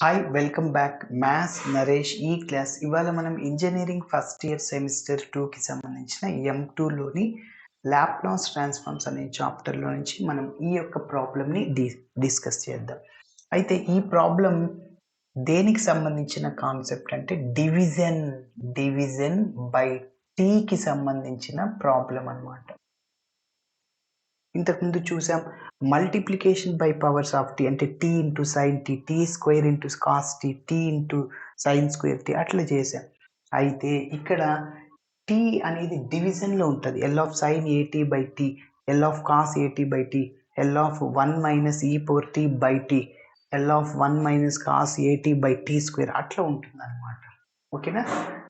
Hi welcome back maths Naresh ఈ class. ఇవాళ మనం ఇంజనీరింగ్ ఫస్ట్ ఇయర్ సెమిస్టర్ 2కి సంబంధించిన M2లోని లాప్లాస్ ట్రాన్స్ఫార్మ్స్ అనే చాప్టర్లో నుంచి మనం ఈ యొక్క ప్రాబ్లమ్ని డిస్కస్ చేద్దాం. అయితే ఈ ప్రాబ్లం దేనికి సంబంధించిన కాన్సెప్ట్ అంటే డివిజన్ బై టీకి సంబంధించిన ప్రాబ్లం అన్నమాట. ఇంతకుముందు చూసాం multiplication by powers of t అంటే t into sine t, t square into cos t, t into sine square t అట్లా చేసాం. అయితే ఇక్కడ టీ అనేది డివిజన్లో ఉంటుంది. ఎల్ ఆఫ్ సైన్ ఏటీ by t, L of cos ఏటీ by t, L of 1 minus e power t by t, L of 1 minus cos ఏటీ బై టీ స్క్వేర్ అట్లా ఉంటుంది అనమాట. ఓకేనా,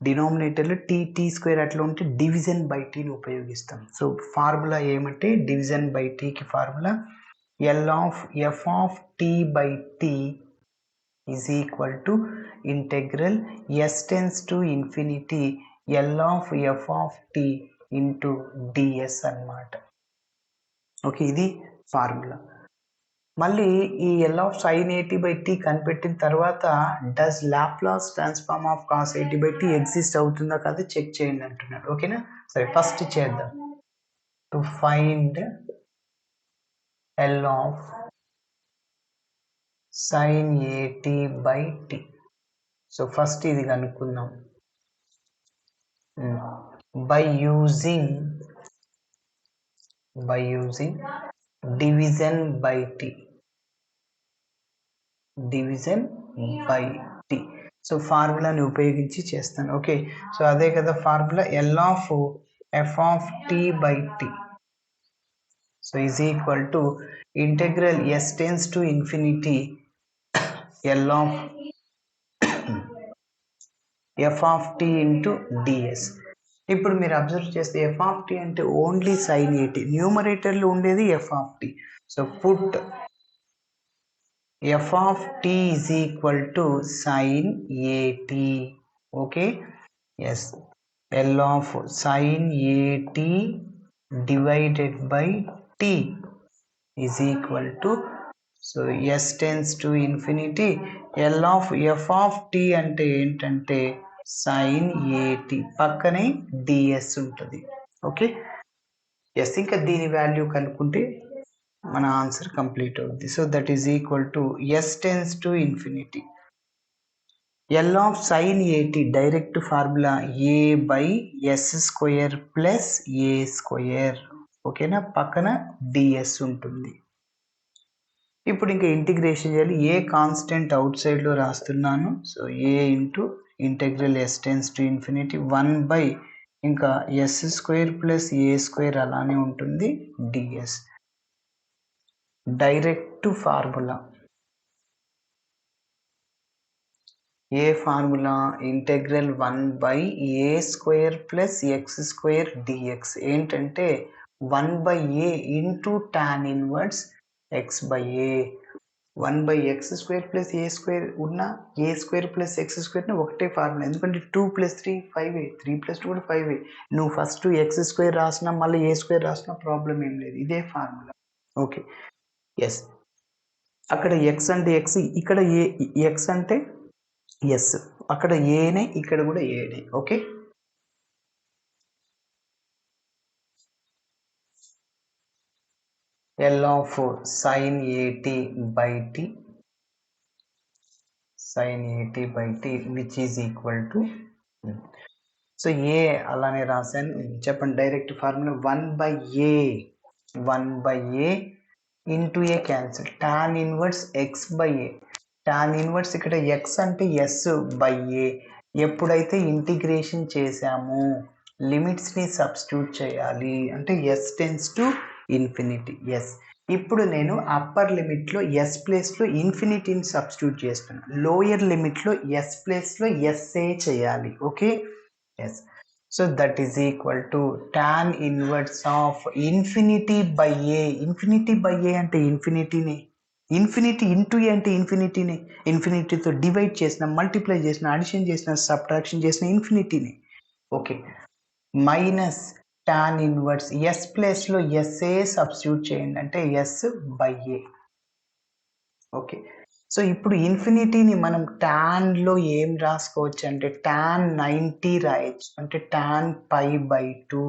డినామినేటర్లో టీ స్క్వేర్ అట్లా ఉంటే డివిజన్ బై టీని ఉపయోగిస్తాం. సో ఫార్ములా ఏమంటే డివిజన్ బై టీకి formula L of F of tea by T is equal to integral yes tends to infinity L of F of tea into DS అన్నమాట. Okay, ఇది formula. మళ్ళీ ఈ L of sine ఏటీ by T కనిపెట్టిన తర్వాత does Laplace transform of cos ఏటీ by T exist అవుతుందా కదా చెక్ చేయండి అంటున్నాడు. ఓకేనా, సరే ఫస్ట్ చేద్దాం. To find L of sine ఏటీ బై టీ. సో ఫస్ట్ ఇది కనుక్కుందాం. By using division by t, division by t. So ఫార్ములాని ఉపయోగించి చేస్తాను. ఓకే, సో అదే కదా formula L of F of tea by t. So is equal to integral yes tends to infinity L of F of tea into d s. ఇప్పుడు మీరు observe చేస్తే f of t అంటే only sine a t, న్యూమరేటర్లో ఉండేది f of t. So put f of t is equal to sin at. Okay, yes, L of sin at divided by t is equal to, so s tends to infinity, L of f of t అంటే ఏంటంటే sin at, పక్కనే ds ఉంటుంది. Okay, yes, ఇంకా దీని value కనుక్కుంటే మన answer complete అవుతుంది. So that is equal to s tends to infinity L of sine a t, direct formula a by s square plus A square. ఓకేనా, పక్కన డిఎస్ ఉంటుంది. ఇప్పుడు ఇంకా ఇంటిగ్రేషన్ చేయాలి. ఏ కాన్స్టెంట్ అవుట్ సైడ్లో రాస్తున్నాను. So A into integral yes tends to infinity 1 by ఇంకా S square plus ఏ square అలానే ఉంటుంది డిఎస్. డైరెక్ట్ ఫార్ములా, ఏ formula integral 1 by A square plus X square DX. ఏంటంటే 1 by A into tan inverse X by A. 1 by X square plus A square ఉన్న A square plus X స్క్వేర్ని ఒకటే formula, ఎందుకంటే 2 plus 3 5, 3 plus 2 కూడా 5. నువ్వు first X square రాసినా మళ్ళీ ఏ square రాసినా ప్రాబ్లం ఏం లేదు, ఇదే ఫార్ములా. ఓకే, ఎస్, అక్కడ ఎక్స్ అంటే ఎక్స్, ఇక్కడ ఏ ఎక్స్ అంటే ఎస్, అక్కడ ఏనే ఇక్కడ కూడా ఏనే. ఓకే, ఎల్ ఆఫ్ సైన్ ఏటీ బై టీ, సైన్ ఏటీ by t which is equal to, so a అలానే రాశాను. చెప్పండి direct formula 1 by A into a cancel, tan inverse X by a. Tan inverse ఇక్కడ ఎక్స్ అంటే ఎస్ బై ఏ. ఎప్పుడైతే integration చేసామో లిమిట్స్ని సబ్స్టిట్యూట్ చేయాలి అంటే s tends to infinity. Yes, ఇప్పుడు నేను అప్పర్ లిమిట్లో ఎస్ ప్లేస్లో ఇన్ఫినిటీని సబ్స్టిట్యూట్ చేస్తాను, లోయర్ లిమిట్లో ఎస్ ప్లేస్లో ఎస్ఏ చేయాలి. Okay, yes, so that is equal to tan inverse of infinity by a. Infinity by a అంటే ఇన్ఫినిటీని, ఇన్ఫినిటీ ఇంటూ ఏ అంటే ఇన్ఫినిటీని, ఇన్ఫినిటీతో డివైడ్ చేసిన, మల్టిప్లై చేసిన, అడిషన్ చేసిన, సబ్ట్రాక్షన్ చేసిన ఇన్ఫినిటీని. Okay, minus tan inverse s ప్లేస్లో ఎస్ఏ సబ్స్టిట్యూట్ చేయండి అంటే s by a. Okay, so ఇప్పుడు ఇన్ఫినిటీని మనం ట్యాన్లో ఏం రాసుకోవచ్చు అంటే tan 90 రాయొచ్చు. అంటే tan π/2.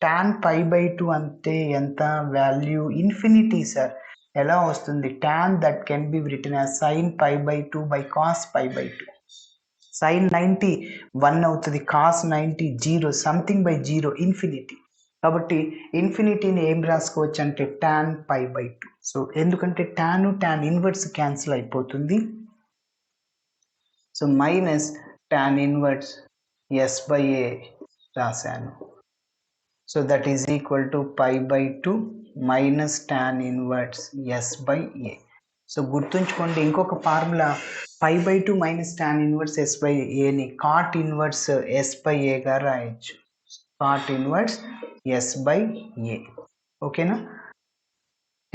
tan π/2 అంటే ఎంత వాల్యూ? Infinity sir. ఎలా వస్తుంది? tan that can be written as sin π/2 by cos π/2. sin 90 1 అవుతుంది, cos 90 0, సంథింగ్ బై 0, ఇన్ఫినిటీ. కాబట్టి ఇన్ఫినిటీని ఏం రాసుకోవచ్చు అంటే tan π/2. సో ఎందుకంటే tan ఇన్వర్స్ క్యాన్సిల్ అయిపోతుంది. So minus tan inverse s/a రాశాను. So that is equal to π/2 minus tan inverse s/a. So గుర్తుంచుకోండి, ఇంకొక ఫార్ములా π/2 మైనస్ tan ఇన్వర్స్ s/aని cot ఇన్వర్స్ s/aగా రాయొచ్చు. cot inverse s/a. ఓకేనా?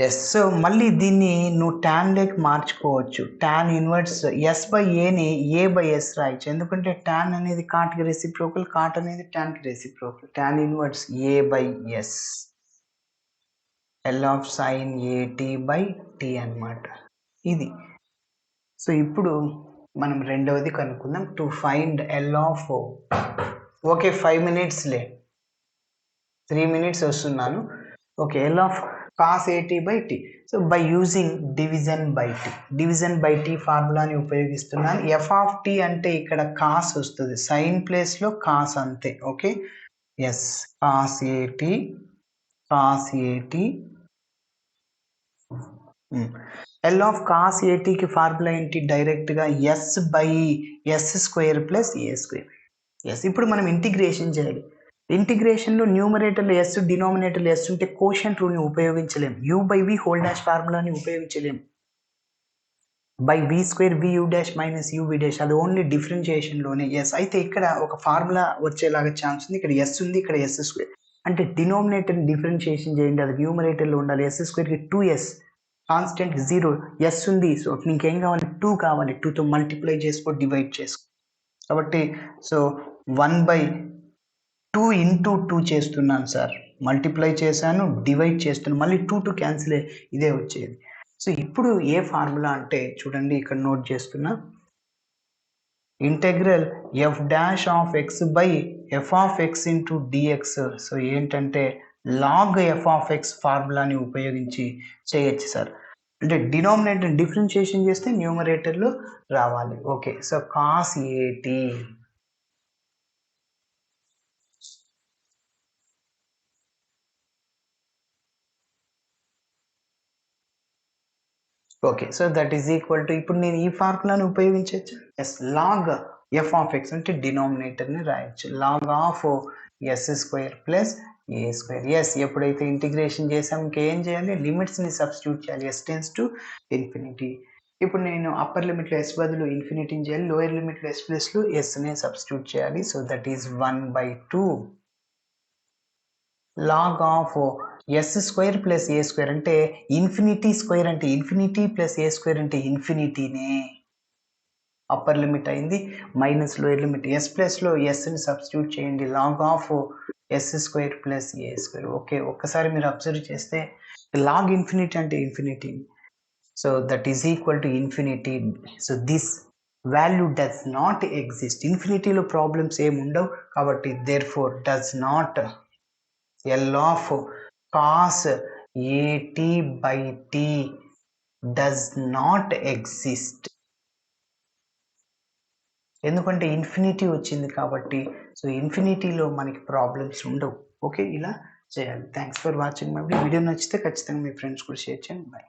ఎస్. సో మళ్ళీ దీన్ని నువ్వు tan లేక మార్చుకోవచ్చు. tan ఇన్వర్స్ s/aని a/s రాయొచ్చు. ఎందుకంటే tan అనేది కాట్కి రెసిప్రోకల్, కాట్ అనేది tanకి reciprocal. tan inverse a/s L of sin at/t అన్నమాట. ఇది. సో ఇప్పుడు మనం రెండవది కనుక్కుందాం. To find L of okay 5 మినిట్స్లే, 3 మినిట్స్ వస్తున్నాను. Okay, L of cos at/t. So by using division by t ఫార్ములాని ఉపయోగిస్తున్నాను. f of t అంటే ఇక్కడ కాస్ వస్తుంది, సైన్ ప్లేస్లో కాస్ అంతే. Okay, yes cos at L of cos atకి ఫార్ములా ఏంటి? డైరెక్ట్గా s/s² ప్లస్ a². ఎస్. ఇప్పుడు మనం ఇంటిగ్రేషన్ చేయాలి. ఇంటిగ్రేషన్లో న్యూమరేటర్లో s, డినామినేటర్లో s ఉంటే కోషంట్ రూల్ని ఉపయోగించలేం. u/v హోల్ డాష్ ఫార్ములాని ఉపయోగించలేం. By v² vu' minus uv' అది ఓన్లీ డిఫరెన్షియేషన్లోనే. ఎస్. అయితే ఇక్కడ ఒక ఫార్ములా వచ్చేలాగా ఛాన్స్ ఉంది. ఇక్కడ s ఉంది, ఇక్కడ s². అంటే డినామినేటర్ని డిఫరెన్షియేషన్ చేయండి, అది న్యూమరేటర్లో ఉండాలి. s²కి 2s, కాన్స్టెంట్ 0, s ఉంది. సో నీకేం కావాలి? 2 కావాలి. 2తో మల్టిప్లై చేసుకో, డివైడ్ చేసుకో. కాబట్టి సో 1/2 ఇంటూ 2 చేస్తున్నాను సార్. మల్టిప్లై చేశాను, డివైడ్ చేస్తున్నాను, మళ్ళీ 2 క్యాన్సిల్ ఇదే వచ్చేది. సో ఇప్పుడు ఏ ఫార్ములా అంటే చూడండి, ఇక్కడ నోట్ చేస్తున్నా. Integral f' of x by f of x into dx. So ఏంటంటే లాగ్ f ఆఫ్ x ఫార్ములాని ఉపయోగించి చేయొచ్చు సార్. అంటే డినామినేటర్ డిఫరెన్షియేషన్ చేస్తే న్యూమరేటర్లో రావాలి. Okay, so cos at okay, so that is equal to, ఇప్పుడు నేను ఈ ఫార్ములాని ఉపయోగించవచ్చు. Yes, log f of x అంటే డినామినేటర్ని రాయొచ్చు. Log of s² plus a². Yes, ఎప్పుడైతే ఇంటిగ్రేషన్ చేసాం ఇంకేం చేయాలి? లిమిట్స్ని సబ్స్టిట్యూట్ చేయాలి. s tends to infinity. ఇప్పుడు నేను అప్పర్ లిమిట్లో s బదులు ఇన్ఫినిటీని చేయాలి, లోయర్ లిమిట్లో s ప్లస్లో sని సబ్స్టిట్యూట్ చేయాలి. So that is 1/2 log of s² plus a² అంటే ఇన్ఫినిటీ స్క్వేర్, అంటే ఇన్ఫినిటీ ప్లస్ a² అంటే ఇన్ఫినిటీనే. అప్పర్ లిమిట్ అయింది, మైనస్ లోయర్ లిమిట్. s ప్లస్లో sని సబ్స్టిట్యూట్ చేయండి. Log of s² plus a². Okay, ఒక్కసారి మీరు అబ్జర్వ్ చేస్తే లాగ్ ఇన్ఫినిటీ అంటే infinity. So that is equal to infinity. So this value does not exist. ఇన్ఫినిటీలో ప్రాబ్లమ్స్ ఏమి ఉండవు కాబట్టి therefore does not L of cos at/t does not exist. ఎందుకంటే infinity వచ్చింది కాబట్టి. సో ఇన్ఫినిటీలో మనకి ప్రాబ్లమ్స్ ఉండవు. ఓకే, ఇలా చేయాలి. Thanks for watching my video. నచ్చితే ఖచ్చితంగా మీ ఫ్రెండ్స్ కూడా షేర్ చేయండి. బాయ్.